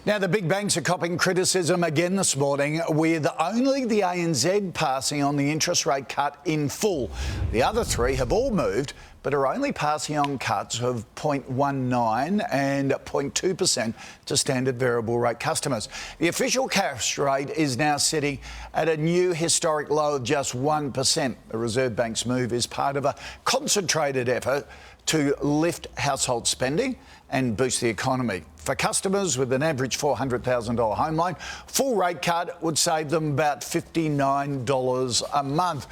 Now, the big banks are copping criticism again this morning, with only the ANZ passing on the interest rate cut in full. The other three have all moved, but are only passing on cuts of 0.19 and 0.2% to standard variable rate customers. The official cash rate is now sitting at a new historic low of just 1%. The Reserve Bank's move is part of a concentrated effort to lift household spending and boost the economy. For customers with an average $400,000 home loan, full rate cut would save them about $59 a month.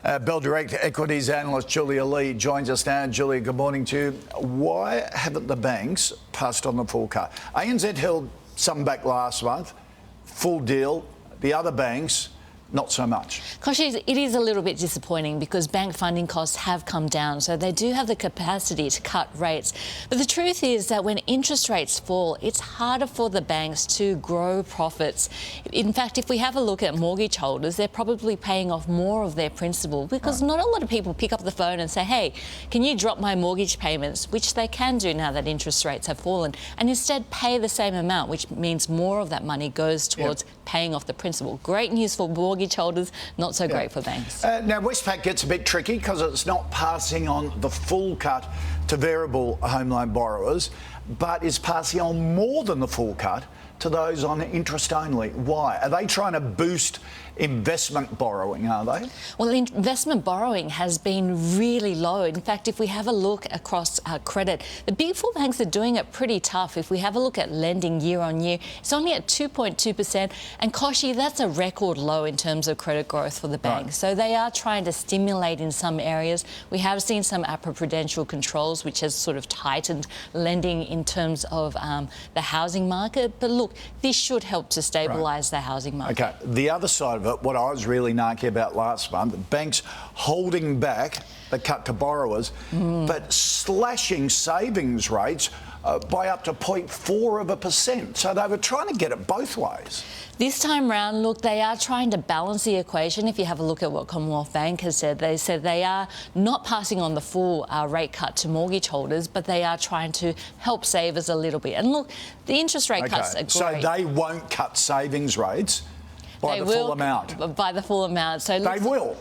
Bell Direct Equities analyst Julia Lee joins us now. Julia, good morning to you. Why haven't the banks passed on the full cut? ANZ held some back last month, full deal. The other banks, not so much. Koshi, it is a little bit disappointing because bank funding costs have come down, so they do have the capacity to cut rates. But the truth is that when interest rates fall, it's harder for the banks to grow profits. In fact, if we have a look at mortgage holders, they're probably paying off more of their principal because not a lot of people pick up the phone and say, hey, can you drop my mortgage payments, which they can do now that interest rates have fallen, and instead pay the same amount, which means more of that money goes towards paying off the principal. Great news for mortgage holders, not so great for banks. Now, Westpac gets a bit tricky because it's not passing on the full cut to variable home loan borrowers, but is passing on more than the full cut to those on interest only. Why? Are they trying to boost investment borrowing, are they? Well, investment borrowing has been really low. In fact, if we have a look across credit, the big four banks are doing it pretty tough. If we have a look at lending year on year, it's only at 2.2%. And Koshi, that's a record low in terms of credit growth for the banks. Right. So they are trying to stimulate in some areas. We have seen some prudential controls, which has sort of tightened lending in terms of the housing market. But look, this should help to stabilise the housing market. OK, the other side of it, what I was really narky about last month, banks holding back the cut to borrowers, but slashing savings rates by up to 0.4%. So they were trying to get it both ways. This time round, look, they are trying to balance the equation. If you have a look at what Commonwealth Bank has said, they said they are not passing on the full rate cut to mortgage holders, but they are trying to help savers a little bit. And look, the interest rate cuts are great. So they won't cut savings rates by the full amount? By the full amount. So they will?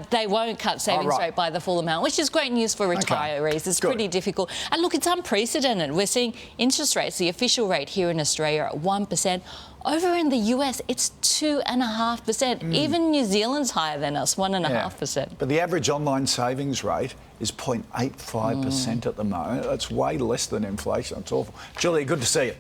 They won't cut savings rate by the full amount, which is great news for retirees. It's pretty difficult. And look, it's unprecedented. We're seeing interest rates, the official rate here in Australia at 1%. Over in the US, it's 2.5%. Even New Zealand's higher than us, 1.5%. But the average online savings rate is 0.85% at the moment. That's way less than inflation. It's awful. Julia, good to see you.